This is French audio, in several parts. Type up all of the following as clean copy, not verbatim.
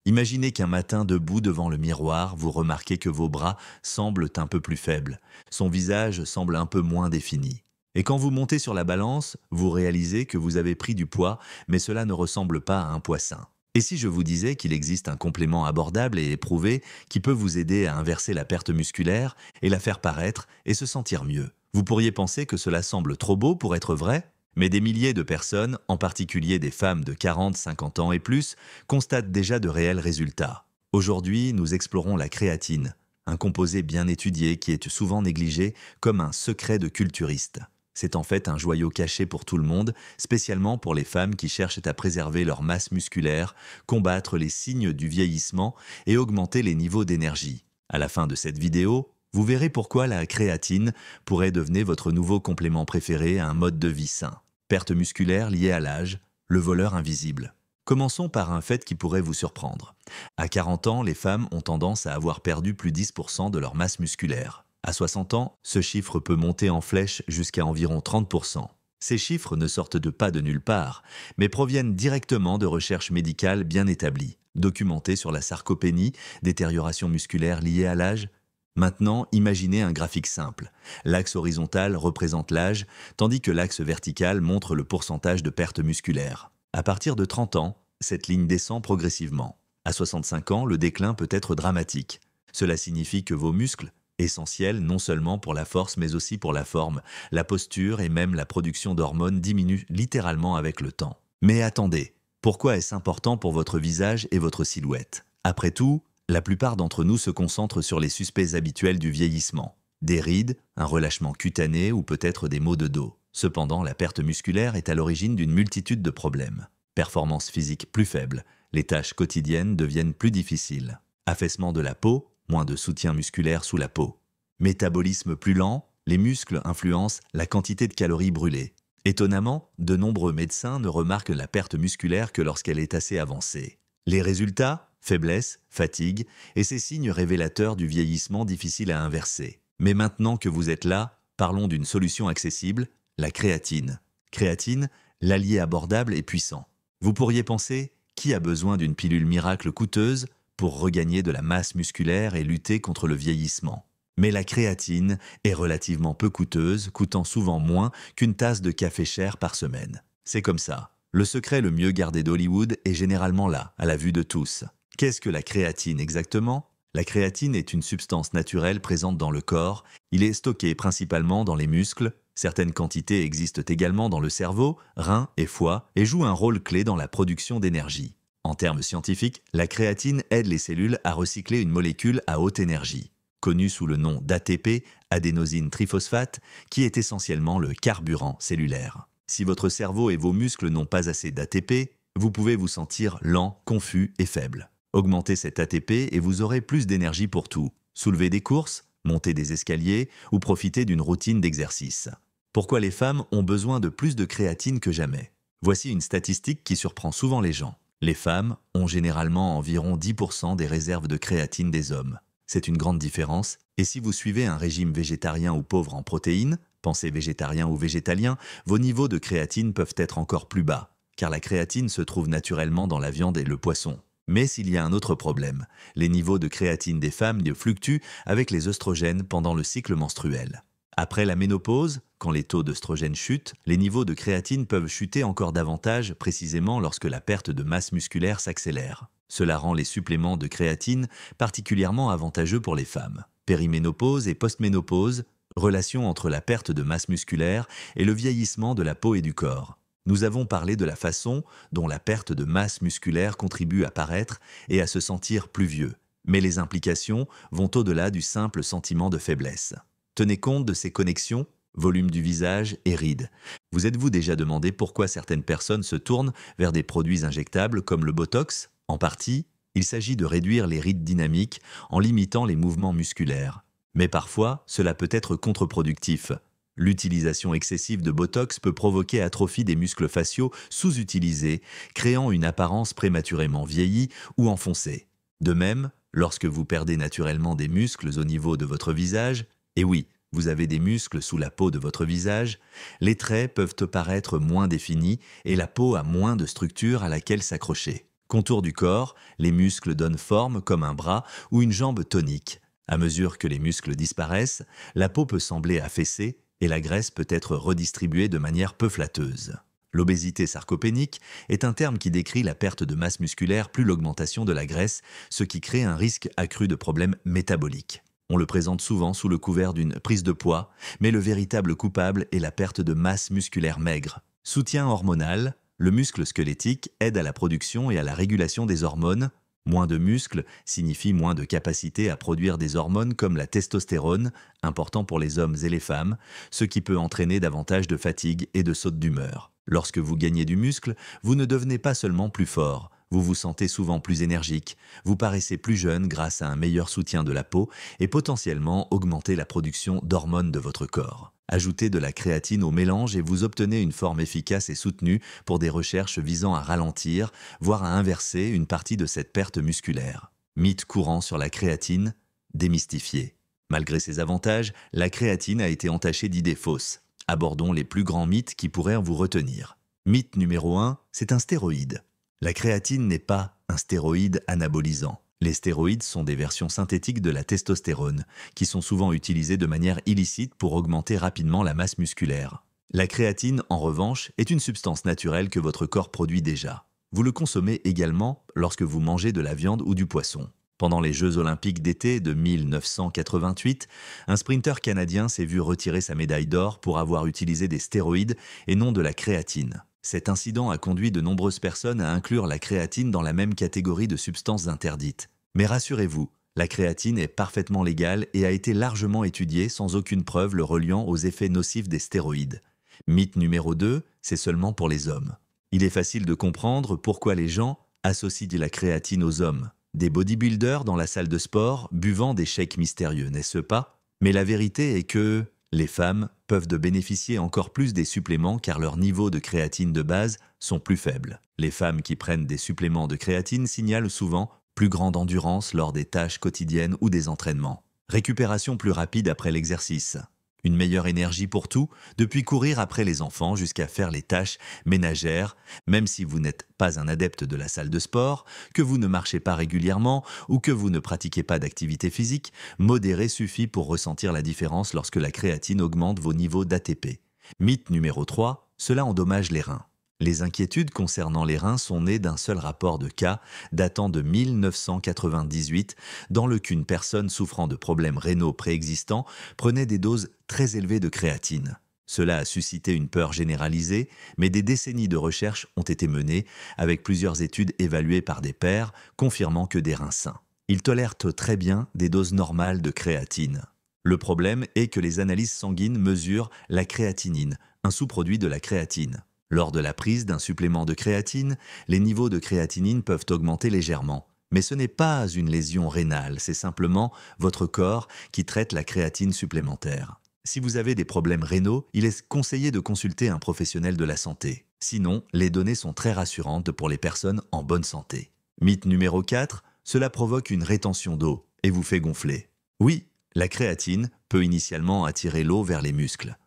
Imaginez qu'un matin debout devant le miroir, vous remarquez que vos bras semblent un peu plus faibles, son visage semble un peu moins défini. Et quand vous montez sur la balance, vous réalisez que vous avez pris du poids, mais cela ne ressemble pas à un poids sain. Et si je vous disais qu'il existe un complément abordable et éprouvé qui peut vous aider à inverser la perte musculaire et la faire paraître et se sentir mieux? Vous pourriez penser que cela semble trop beau pour être vrai, mais des milliers de personnes, en particulier des femmes de 40-50 ans et plus, constatent déjà de réels résultats. Aujourd'hui, nous explorons la créatine, un composé bien étudié qui est souvent négligé comme un secret de culturiste. C'est en fait un joyau caché pour tout le monde, spécialement pour les femmes qui cherchent à préserver leur masse musculaire, combattre les signes du vieillissement et augmenter les niveaux d'énergie. À la fin de cette vidéo, vous verrez pourquoi la créatine pourrait devenir votre nouveau complément préféré à un mode de vie sain. Perte musculaire liée à l'âge, le voleur invisible. Commençons par un fait qui pourrait vous surprendre. À 40 ans, les femmes ont tendance à avoir perdu plus de 10% de leur masse musculaire. À 60 ans, ce chiffre peut monter en flèche jusqu'à environ 30%. Ces chiffres ne sortent pas de nulle part, mais proviennent directement de recherches médicales bien établies, documentées sur la sarcopénie, détérioration musculaire liée à l'âge. Maintenant, imaginez un graphique simple. L'axe horizontal représente l'âge, tandis que l'axe vertical montre le pourcentage de perte musculaire. À partir de 30 ans, cette ligne descend progressivement. À 65 ans, le déclin peut être dramatique. Cela signifie que vos muscles, essentiels non seulement pour la force mais aussi pour la forme, la posture et même la production d'hormones diminuent littéralement avec le temps. Mais attendez, pourquoi est-ce important pour votre visage et votre silhouette? Après tout, la plupart d'entre nous se concentrent sur les suspects habituels du vieillissement. Des rides, un relâchement cutané ou peut-être des maux de dos. Cependant, la perte musculaire est à l'origine d'une multitude de problèmes. Performance physique plus faible, les tâches quotidiennes deviennent plus difficiles. Affaissement de la peau, moins de soutien musculaire sous la peau. Métabolisme plus lent, les muscles influencent la quantité de calories brûlées. Étonnamment, de nombreux médecins ne remarquent la perte musculaire que lorsqu'elle est assez avancée. Les résultats? Faiblesse, fatigue et ces signes révélateurs du vieillissement difficile à inverser. Mais maintenant que vous êtes là, parlons d'une solution accessible, la créatine. Créatine, l'allié abordable et puissant. Vous pourriez penser, qui a besoin d'une pilule miracle coûteuse pour regagner de la masse musculaire et lutter contre le vieillissement? Mais la créatine est relativement peu coûteuse, coûtant souvent moins qu'une tasse de café cher par semaine. C'est comme ça. Le secret le mieux gardé d'Hollywood est généralement là, à la vue de tous. Qu'est-ce que la créatine exactement? La créatine est une substance naturelle présente dans le corps. Il est stocké principalement dans les muscles. Certaines quantités existent également dans le cerveau, reins et foie et jouent un rôle clé dans la production d'énergie. En termes scientifiques, la créatine aide les cellules à recycler une molécule à haute énergie, connue sous le nom d'ATP, adénosine triphosphate, qui est essentiellement le carburant cellulaire. Si votre cerveau et vos muscles n'ont pas assez d'ATP, vous pouvez vous sentir lent, confus et faible. Augmentez cet ATP et vous aurez plus d'énergie pour tout. Soulever des courses, monter des escaliers ou profiter d'une routine d'exercice. Pourquoi les femmes ont besoin de plus de créatine que jamais? Voici une statistique qui surprend souvent les gens. Les femmes ont généralement environ 10% des réserves de créatine des hommes. C'est une grande différence, et si vous suivez un régime végétarien ou pauvre en protéines, pensez végétarien ou végétalien, vos niveaux de créatine peuvent être encore plus bas, car la créatine se trouve naturellement dans la viande et le poisson. Mais s'il y a un autre problème, les niveaux de créatine des femmes fluctuent avec les œstrogènes pendant le cycle menstruel. Après la ménopause, quand les taux d'œstrogènes chutent, les niveaux de créatine peuvent chuter encore davantage, précisément lorsque la perte de masse musculaire s'accélère. Cela rend les suppléments de créatine particulièrement avantageux pour les femmes. Périménopause et postménopause, relation entre la perte de masse musculaire et le vieillissement de la peau et du corps. Nous avons parlé de la façon dont la perte de masse musculaire contribue à paraître et à se sentir plus vieux. Mais les implications vont au-delà du simple sentiment de faiblesse. Tenez compte de ces connexions, volume du visage et rides. Vous êtes-vous déjà demandé pourquoi certaines personnes se tournent vers des produits injectables comme le Botox? En partie, il s'agit de réduire les rides dynamiques en limitant les mouvements musculaires. Mais parfois, cela peut être contre-productif. L'utilisation excessive de Botox peut provoquer atrophie des muscles faciaux sous-utilisés, créant une apparence prématurément vieillie ou enfoncée. De même, lorsque vous perdez naturellement des muscles au niveau de votre visage, et oui, vous avez des muscles sous la peau de votre visage, les traits peuvent paraître moins définis et la peau a moins de structure à laquelle s'accrocher. Contour du corps, les muscles donnent forme comme un bras ou une jambe tonique. À mesure que les muscles disparaissent, la peau peut sembler affaissée et la graisse peut être redistribuée de manière peu flatteuse. L'obésité sarcopénique est un terme qui décrit la perte de masse musculaire plus l'augmentation de la graisse, ce qui crée un risque accru de problèmes métaboliques. On le présente souvent sous le couvert d'une prise de poids, mais le véritable coupable est la perte de masse musculaire maigre. Soutien hormonal, le muscle squelettique aide à la production et à la régulation des hormones. Moins de muscles signifie moins de capacité à produire des hormones comme la testostérone, important pour les hommes et les femmes, ce qui peut entraîner davantage de fatigue et de sautes d'humeur. Lorsque vous gagnez du muscle, vous ne devenez pas seulement plus fort, vous vous sentez souvent plus énergique, vous paraissez plus jeune grâce à un meilleur soutien de la peau et potentiellement augmenter la production d'hormones de votre corps. Ajoutez de la créatine au mélange et vous obtenez une forme efficace et soutenue pour des recherches visant à ralentir, voire à inverser une partie de cette perte musculaire. Mythe courant sur la créatine, démystifié. Malgré ses avantages, la créatine a été entachée d'idées fausses. Abordons les plus grands mythes qui pourraient en vous retenir. Mythe numéro 1, c'est un stéroïde. La créatine n'est pas un stéroïde anabolisant. Les stéroïdes sont des versions synthétiques de la testostérone, qui sont souvent utilisées de manière illicite pour augmenter rapidement la masse musculaire. La créatine, en revanche, est une substance naturelle que votre corps produit déjà. Vous le consommez également lorsque vous mangez de la viande ou du poisson. Pendant les Jeux olympiques d'été de 1988, un sprinter canadien s'est vu retirer sa médaille d'or pour avoir utilisé des stéroïdes et non de la créatine. Cet incident a conduit de nombreuses personnes à inclure la créatine dans la même catégorie de substances interdites. Mais rassurez-vous, la créatine est parfaitement légale et a été largement étudiée sans aucune preuve le reliant aux effets nocifs des stéroïdes. Mythe numéro 2, c'est seulement pour les hommes. Il est facile de comprendre pourquoi les gens associent de la créatine aux hommes. Des bodybuilders dans la salle de sport buvant des shakes mystérieux, n'est-ce pas? Mais la vérité est que les femmes peuvent bénéficier encore plus des suppléments car leurs niveaux de créatine de base sont plus faibles. Les femmes qui prennent des suppléments de créatine signalent souvent plus grande endurance lors des tâches quotidiennes ou des entraînements. Récupération plus rapide après l'exercice. Une meilleure énergie pour tout, depuis courir après les enfants jusqu'à faire les tâches ménagères, même si vous n'êtes pas un adepte de la salle de sport, que vous ne marchez pas régulièrement ou que vous ne pratiquez pas d'activité physique, modérer suffit pour ressentir la différence lorsque la créatine augmente vos niveaux d'ATP. Mythe numéro 3, cela endommage les reins. Les inquiétudes concernant les reins sont nées d'un seul rapport de cas datant de 1998 dans lequel une personne souffrant de problèmes rénaux préexistants prenait des doses très élevées de créatine. Cela a suscité une peur généralisée, mais des décennies de recherches ont été menées avec plusieurs études évaluées par des pairs confirmant que des reins sains. Ils tolèrent très bien des doses normales de créatine. Le problème est que les analyses sanguines mesurent la créatinine, un sous-produit de la créatine. Lors de la prise d'un supplément de créatine, les niveaux de créatinine peuvent augmenter légèrement. Mais ce n'est pas une lésion rénale, c'est simplement votre corps qui traite la créatine supplémentaire. Si vous avez des problèmes rénaux, il est conseillé de consulter un professionnel de la santé. Sinon, les données sont très rassurantes pour les personnes en bonne santé. Mythe numéro 4, cela provoque une rétention d'eau et vous fait gonfler. Oui, la créatine peut initialement attirer l'eau vers les muscles.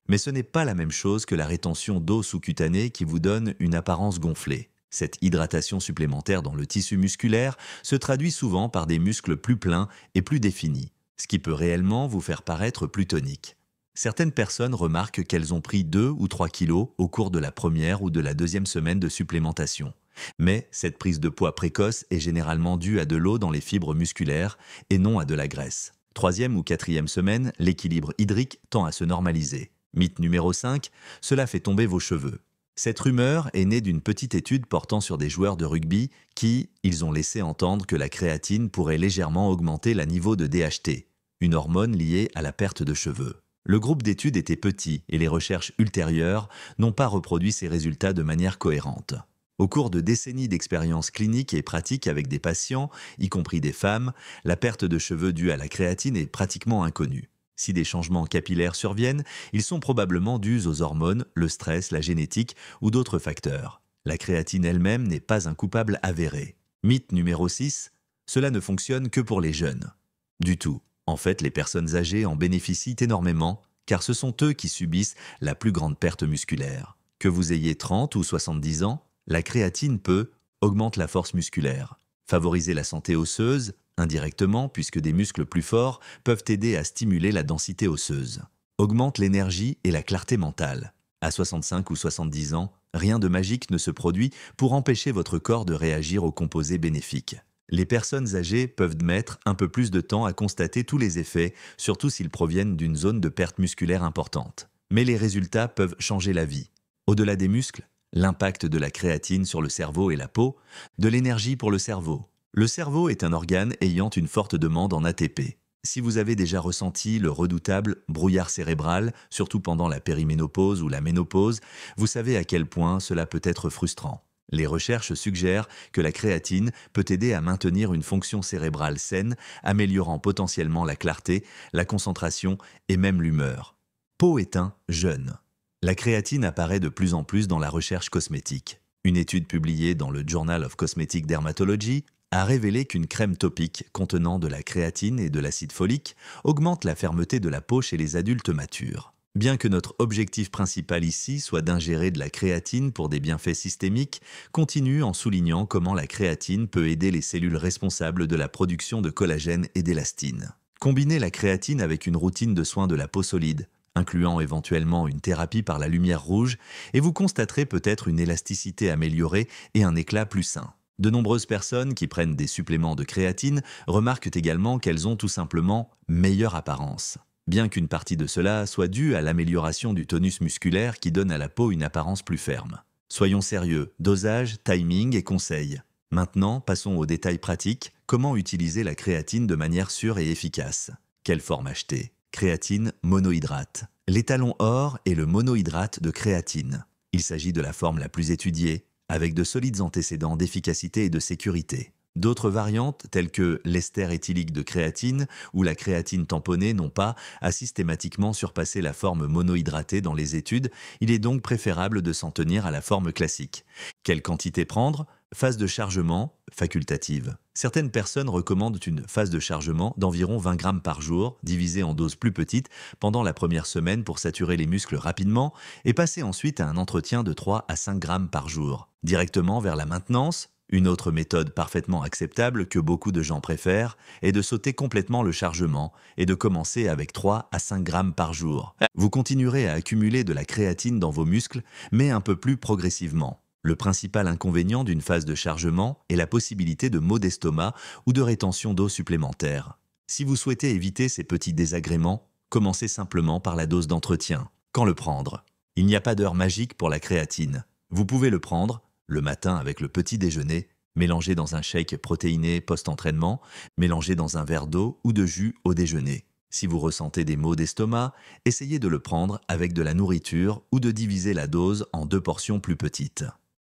Mais ce n'est pas la même chose que la rétention d'eau sous-cutanée qui vous donne une apparence gonflée. Cette hydratation supplémentaire dans le tissu musculaire se traduit souvent par des muscles plus pleins et plus définis, ce qui peut réellement vous faire paraître plus tonique. Certaines personnes remarquent qu'elles ont pris 2 ou 3 kilos au cours de la première ou de la deuxième semaine de supplémentation. Mais cette prise de poids précoce est généralement due à de l'eau dans les fibres musculaires et non à de la graisse. Troisième ou quatrième semaine, l'équilibre hydrique tend à se normaliser. Mythe numéro 5, cela fait tomber vos cheveux. Cette rumeur est née d'une petite étude portant sur des joueurs de rugby qui, ils ont laissé entendre que la créatine pourrait légèrement augmenter le niveau de DHT, une hormone liée à la perte de cheveux. Le groupe d'études était petit et les recherches ultérieures n'ont pas reproduit ces résultats de manière cohérente. Au cours de décennies d'expériences cliniques et pratiques avec des patients, y compris des femmes, la perte de cheveux due à la créatine est pratiquement inconnue. Si des changements capillaires surviennent, ils sont probablement dus aux hormones, le stress, la génétique ou d'autres facteurs. La créatine elle-même n'est pas un coupable avéré. Mythe numéro 6, cela ne fonctionne que pour les jeunes. Du tout. En fait, les personnes âgées en bénéficient énormément, car ce sont eux qui subissent la plus grande perte musculaire. Que vous ayez 30 ou 70 ans, la créatine peut, augmente la force musculaire. Favoriser la santé osseuse, indirectement, puisque des muscles plus forts peuvent aider à stimuler la densité osseuse. Augmente l'énergie et la clarté mentale. À 65 ou 70 ans, rien de magique ne se produit pour empêcher votre corps de réagir aux composés bénéfiques. Les personnes âgées peuvent mettre un peu plus de temps à constater tous les effets, surtout s'ils proviennent d'une zone de perte musculaire importante. Mais les résultats peuvent changer la vie. Au-delà des muscles, l'impact de la créatine sur le cerveau et la peau, de l'énergie pour le cerveau. Le cerveau est un organe ayant une forte demande en ATP. Si vous avez déjà ressenti le redoutable brouillard cérébral, surtout pendant la périménopause ou la ménopause, vous savez à quel point cela peut être frustrant. Les recherches suggèrent que la créatine peut aider à maintenir une fonction cérébrale saine, améliorant potentiellement la clarté, la concentration et même l'humeur. Peau et teint jeune. La créatine apparaît de plus en plus dans la recherche cosmétique. Une étude publiée dans le Journal of Cosmetic Dermatology a révélé qu'une crème topique contenant de la créatine et de l'acide folique augmente la fermeté de la peau chez les adultes matures. Bien que notre objectif principal ici soit d'ingérer de la créatine pour des bienfaits systémiques, continue en soulignant comment la créatine peut aider les cellules responsables de la production de collagène et d'élastine. Combinez la créatine avec une routine de soins de la peau solide, incluant éventuellement une thérapie par la lumière rouge, et vous constaterez peut-être une élasticité améliorée et un éclat plus sain. De nombreuses personnes qui prennent des suppléments de créatine remarquent également qu'elles ont tout simplement meilleure apparence. Bien qu'une partie de cela soit due à l'amélioration du tonus musculaire qui donne à la peau une apparence plus ferme. Soyons sérieux, dosage, timing et conseils. Maintenant, passons aux détails pratiques. Comment utiliser la créatine de manière sûre et efficace? Quelle forme acheter? Créatine monohydrate. L'étalon or est le monohydrate de créatine. Il s'agit de la forme la plus étudiée, avec de solides antécédents d'efficacité et de sécurité. D'autres variantes, telles que l'ester éthylique de créatine ou la créatine tamponnée, n'ont pas à systématiquement surpasser la forme monohydratée dans les études. Il est donc préférable de s'en tenir à la forme classique. Quelle quantité prendre? Phase de chargement facultative. Certaines personnes recommandent une phase de chargement d'environ 20 grammes par jour, divisée en doses plus petites, pendant la première semaine pour saturer les muscles rapidement, et passer ensuite à un entretien de 3 à 5 grammes par jour. Directement vers la maintenance. Une autre méthode parfaitement acceptable que beaucoup de gens préfèrent est de sauter complètement le chargement et de commencer avec 3 à 5 grammes par jour. Vous continuerez à accumuler de la créatine dans vos muscles, mais un peu plus progressivement. Le principal inconvénient d'une phase de chargement est la possibilité de maux d'estomac ou de rétention d'eau supplémentaire. Si vous souhaitez éviter ces petits désagréments, commencez simplement par la dose d'entretien. Quand le prendre? Il n'y a pas d'heure magique pour la créatine. Vous pouvez le prendre le matin avec le petit déjeuner, mélangé dans un shake protéiné post-entraînement, mélangé dans un verre d'eau ou de jus au déjeuner. Si vous ressentez des maux d'estomac, essayez de le prendre avec de la nourriture ou de diviser la dose en 2 portions plus petites.